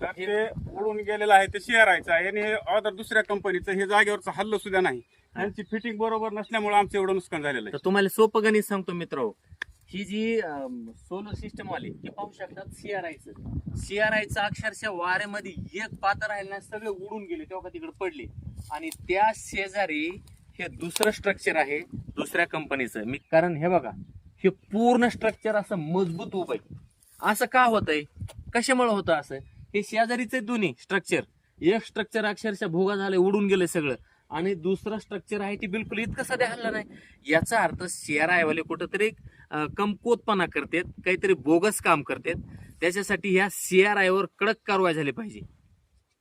तर ते उडून गेलेलं आहे ते शेअरायचं आहे आणि हे ऑर्डर दुसऱ्या कंपनीचं हे जागेवरचं हल्लं सुद्धा नाही. त्यांची फिटिंग बरोबर नसल्यामुळे आमचं एवढं नुकसान झालेलं तर आहे. तुम्हाला सोपं गणित सांगतो मित्र, ही जी सोलर सिस्टम आली ती पाहू शकतात सीआरआयचं अक्षरशः वाऱ्यामध्ये एक पात्र राहिलं नाही, सगळे उडून गेले तेव्हा तिकडे पडले. आणि त्या शेजारी हे दुसरं स्ट्रक्चर आहे दुसऱ्या कंपनीचं. कारण हे बघा, हे पूर्ण स्ट्रक्चर असं मजबूत उभं आहे. असं का होतंय, कशामुळे होतं असं? हे शेजारीचे दोन्ही स्ट्रक्चर, एक स्ट्रक्चर अक्षरशः भोगा झाले, उडून गेले सगळं, आणि दुसरं स्ट्रक्चर आहे ती बिलकुल इतकं सध्या हल्लं नाही. याचा अर्थ सीआरआय वाले कुठंतरी कमकुवतपणा करतात, काहीतरी बोगस काम करतात. त्याच्यासाठी ह्या सीआरआय वर कडक कारवाई झाली पाहिजे.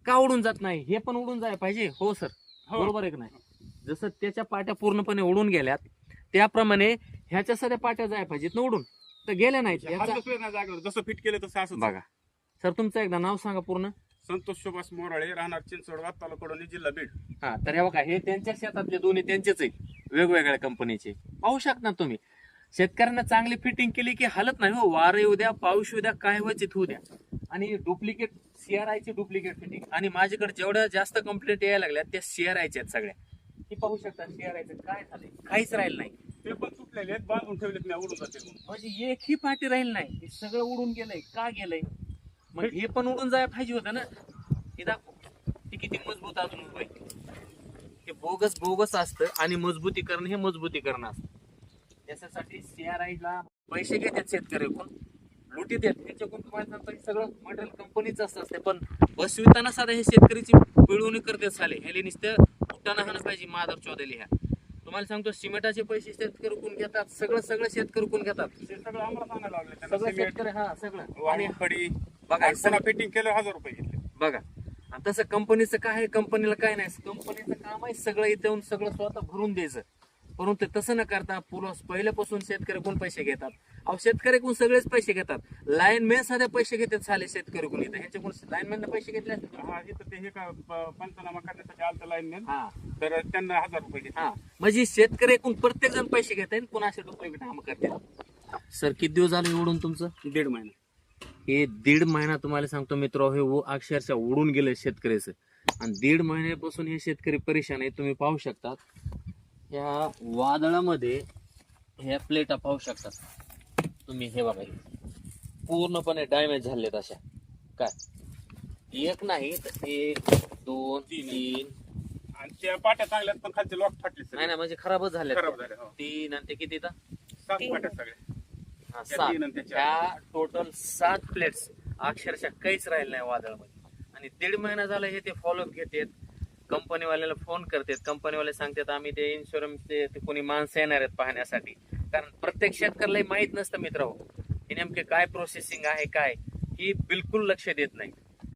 का उडून जात नाही? हे पण उडून जायला पाहिजे. हो सर, बरोबर आहे की नाही? जसं त्याच्या पाट्या पूर्णपणे उडून गेल्यात त्याप्रमाणे ह्याच्या सध्या पाट्या जायला पाहिजेत ना उडून, तर गेल्या नाहीत. हल्लं सुद्धा नाही जागेवर, जसं फिट केलं तसं असं बघा सर, तुमचं एकदा नाव सांगा पूर्ण. संतोष सुभाष मोराळे, राहणार चिंचवड, तालुका कडोली, जिल्हा बीड. हा, तर हे बघा, हे त्यांच्या शेतातले दोन्ही त्यांचेच आहेत, वेगवेगळ्या कंपनीचे. पाहू शकता तुम्ही, शेतकऱ्यांना चांगली फिटिंग केली की हालत नाही हो. वारे येऊ द्या, पाऊस येऊ द्या, काय व्हायचे होऊ द्या. आणि डुप्लिकेट सीआरआयची डुप्लिकेट फिटिंग. आणि माझ्याकडे जेवढ्या जास्त कंप्लेंट यायला लागल्या त्या सीआरआयच्या आहेत सगळ्या. ही पाहू शकता सीआरआयचं काय झालंय, काहीच राहिलं नाही. ते पण तुटलेले आहेत, बांधून ठेवलेत नाही, उडून जाते म्हणून. म्हणजे एकही पाठी राहील नाही, हे सगळं उडून गेलंय. का गेलंय? मग हे पण उडून जायला पाहिजे होतं ना. हे दाखव, हे किती मजबूत अजून उभं आहे. हे बोगस असतं आणि मजबूतीकरण हे मजबूतीकरण असतं. त्याच्यासाठी सीआरआयला पैसे घेतात शेतकऱ्याकडून, लुटीत येत. त्याच्याकडून तुम्हाला सांगतो हे सगळं मटेरियल कंपनीच असते. पण बसविताना साधा हे शेतकरीची पिळवणी करते साले. ह्याला नुसतं उठाना हाणं पाहिजे माधव चौधरी. ह्या तुम्हाला सांगतो सिमेंटाचे पैसे शेतकरी कोण घेतात, सगळं शेतकरी कोण घेतात. ते सगळं आम्हाला सांगायला लागले त्यांना. सगळं सिमेंट, शेतकरी, हा सगळं. वाळू, खडी बघा, पुन्हा फिटिंग केलं 1000 रुपये घेतले. बघा, आणि तसं कंपनीचं काय आहे, कंपनीला काय नाही. कंपनीचं काम आहे सगळं इथे येऊन सगळं स्वतः भरून द्यायचं. परंतु तसं न करता पहिल्यापासून शेतकरी कोण पैसे घेतात? अहो, शेतकरी कोण सगळेच पैसे घेतात. लाईनमॅन साधे पैसे घेतात साले शेतकरी कोण. इथं ह्याच्याकडून लाईनमॅनने पैसे घेतले असते. हा, इथं ते हे का पंचनामा करण्यासाठी आलतं लाईनमॅन, हा, तर त्यांना 1000 रुपये घेतले. हा, म्हणजे शेतकरी एकूण प्रत्येक जण पैसे घेतात, पुन्हा असे डुप्लिकेट काम करतात. सर, किती दिवस झाले उडून तुमचं? 1.5 महिना. हे 1.5 महिना तुम्हाला सांगतो मित्र, हे अक्षरशः उडून गेले शेतकऱ्याचं. आणि 1.5 महिन्यापासून हे शेतकरी परेशान आहे. तुम्ही पाहू शकता या वादळामध्ये ह्या प्लेटा पाहू शकतात तुम्ही. हे बघा, पूर्णपणे डॅमेज झालेत अशा. काय एक नाही तर 1 2 3 आणि त्या पाट्या चांगल्यात पण खालचे लॉक फाटले सगळे. नाही म्हणजे खराबच झाले. खराब झाले. हो. 3 आणि ते किती? 7 पाट्या सगळ्या. त्या 7. 3 आणि त्या 4. त्या टोटल 7 प्लेट्स अक्षरशः काहीच राहिलं नाही वादळामध्ये. आणि 1.5 महिना झाला हे ते फॉलोअप घेतात, कंपनीवाल्याला फोन करतात. कंपनीवाले सांगतात आम्ही ते इन्शुरन्सचे ते कोणी माणसं येणार आहेत पाहण्यासाठी. कारण प्रत्येक शेतकऱ्याला माहित नसतं मित्र, हे नेमके काय प्रोसेसिंग आहे काय, ही बिलकुल लक्ष देत नाही.